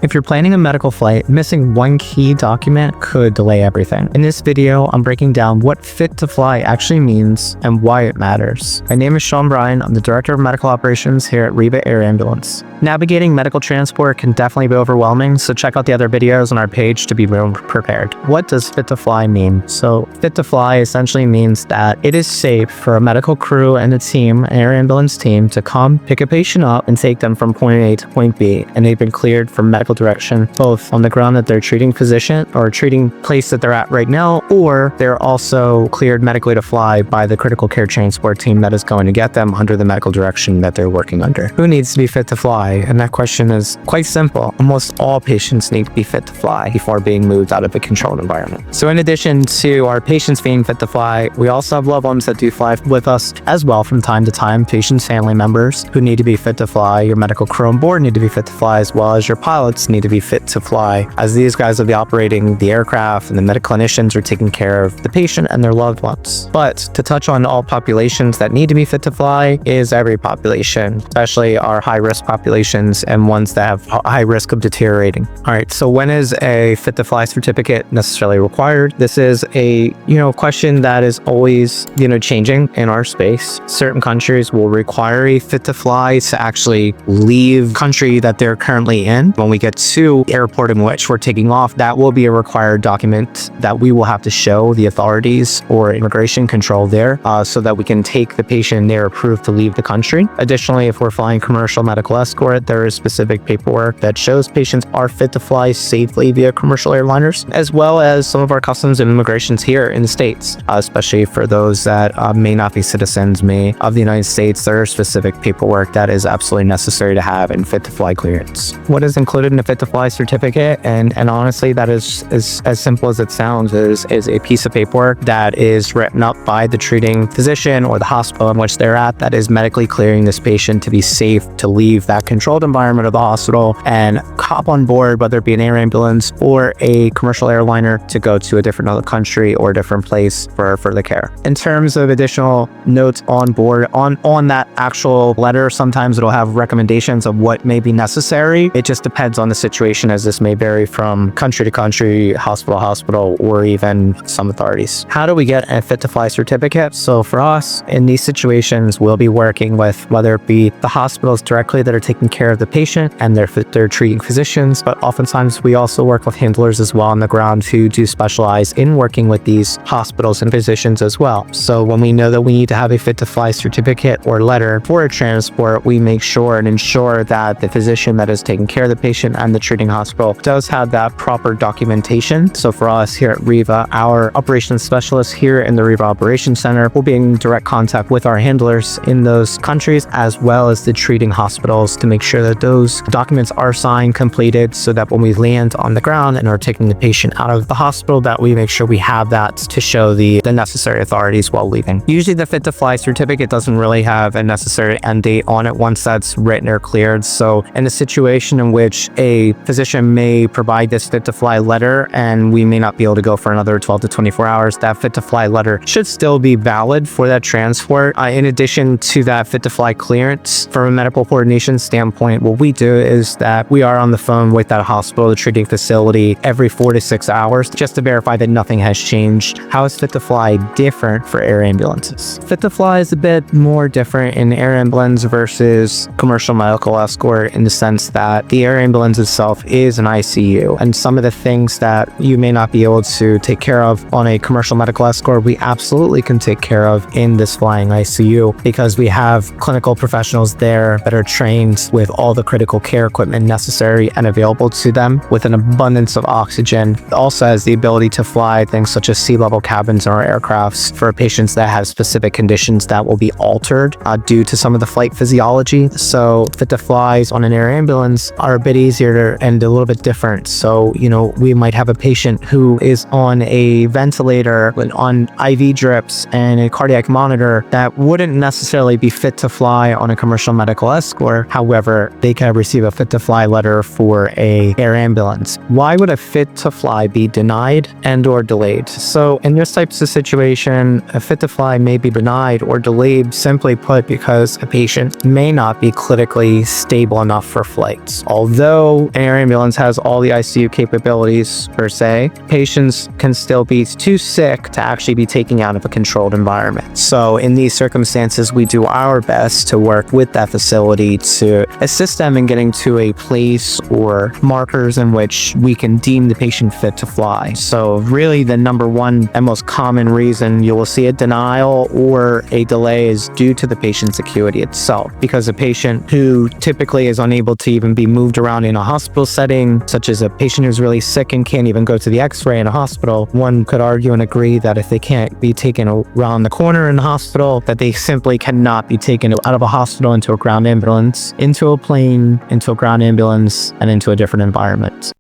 If you're planning a medical flight, missing one key document could delay everything. In this video, I'm breaking down what fit to fly actually means and why it matters. My name is Bryan. I'm the Director of Medical Operations here at REVA Air Ambulance. Navigating medical transport can definitely be overwhelming, so check out the other videos on our page to be more prepared. What does fit to fly mean? So fit to fly essentially means that it is safe for a medical crew and a team, an air ambulance team, to come pick a patient up and take them from point A to point B, and they've been cleared for medical direction, both on the ground that they're treating physician or treating place that they're at right now, or they're also cleared medically to fly by the critical care transport team that is going to get them under the medical direction that they're working under. Who needs to be fit to fly? And that question is quite simple. Almost all patients need to be fit to fly before being moved out of a controlled environment. So in addition to our patients being fit to fly, we also have loved ones that do fly with us as well from time to time, patients, family members who need to be fit to fly. Your medical crew on board need to be fit to fly, as well as your pilots need to be fit to fly, as these guys will be operating the aircraft and the medical clinicians are taking care of the patient and their loved ones. But to touch on all populations that need to be fit to fly is every population, especially our high-risk populations and ones that have high risk of deteriorating. All right, so when is a fit to fly certificate necessarily required? This is a question that is always changing in our space. Certain countries will require a fit to fly to actually leave country that they're currently in. When we get to the airport in which we're taking off, that will be a required document that we will have to show the authorities or immigration control there, so that we can take the patient and they're approved to leave the country. Additionally, if we're flying commercial medical escort, there is specific paperwork that shows patients are fit to fly safely via commercial airliners, as well as some of our customs and immigrations here in the States, especially for those that may not be citizens of the United States. There are specific paperwork that is absolutely necessary to have in fit to fly clearance. What is included in a fit to fly certificate, and honestly, that is as simple as it sounds, is a piece of paperwork that is written up by the treating physician or the hospital in which they're at that is medically clearing this patient to be safe to leave that controlled environment of the hospital and hop on board, whether it be an air ambulance or a commercial airliner, to go to a different other country or a different place for further care. In terms of additional notes on board on that actual letter, sometimes it'll have recommendations of what may be necessary. It just depends on the situation, as this may vary from country to country, hospital to hospital, or even some authorities. How do we get a fit to fly certificate? So for us, in these situations, we'll be working with whether it be the hospitals directly that are taking care of the patient and their treating physicians, but oftentimes we also work with handlers as well on the ground who do specialize in working with these hospitals and physicians as well. So when we know that we need to have a fit to fly certificate or letter for a transport, we make sure and ensure that the physician that is taking care of the patient and the treating hospital does have that proper documentation. So for us here at REVA, our operations specialists here in the REVA Operations Center will be in direct contact with our handlers in those countries, as well as the treating hospitals, to make sure that those documents are signed, completed, so that when we land on the ground and are taking the patient out of the hospital, that we make sure we have that to show the necessary authorities while leaving. Usually the fit to fly certificate doesn't really have a necessary end date on it once that's written or cleared. So in a situation in which a physician may provide this fit to fly letter and we may not be able to go for another 12 to 24 hours, that fit to fly letter should still be valid for that transport. In addition to that fit to fly clearance, from a medical coordination standpoint, what we do is that we are on the phone with that hospital, the treating facility, every 4 to 6 hours just to verify that nothing has changed. How is fit to fly different for air ambulances? Fit to fly is a bit more different in air ambulance versus commercial medical escort, in the sense that the air ambulance itself is an ICU, and some of the things that you may not be able to take care of on a commercial medical escort, we absolutely can take care of in this flying ICU, because we have clinical professionals there that are trained with all the critical care equipment necessary and available to them, with an abundance of oxygen. It also has the ability to fly things such as sea-level cabins in our aircrafts for patients that have specific conditions that will be altered due to some of the flight physiology. So fit to flies on an air ambulance are a bit easier and a little bit different. So we might have a patient who is on a ventilator, on IV drips and a cardiac monitor, that wouldn't necessarily be fit to fly on a commercial medical escort. However, they can receive a fit to fly letter for a air ambulance. Why would a fit to fly be denied and or delayed? So in this types of situation, a fit to fly may be denied or delayed, simply put, because a patient may not be clinically stable enough for flights. Although although an air ambulance has all the ICU capabilities per se, patients can still be too sick to actually be taken out of a controlled environment. So in these circumstances, we do our best to work with that facility to assist them in getting to a place or markers in which we can deem the patient fit to fly. So really the number one and most common reason you will see a denial or a delay is due to the patient's acuity itself, because a patient who typically is unable to even be moved around in a hospital setting, such as a patient who's really sick and can't even go to the x-ray in a hospital, one could argue and agree that if they can't be taken around the corner in the hospital, that they simply cannot be taken out of a hospital into a ground ambulance, into a plane, into a ground ambulance, and into a different environment.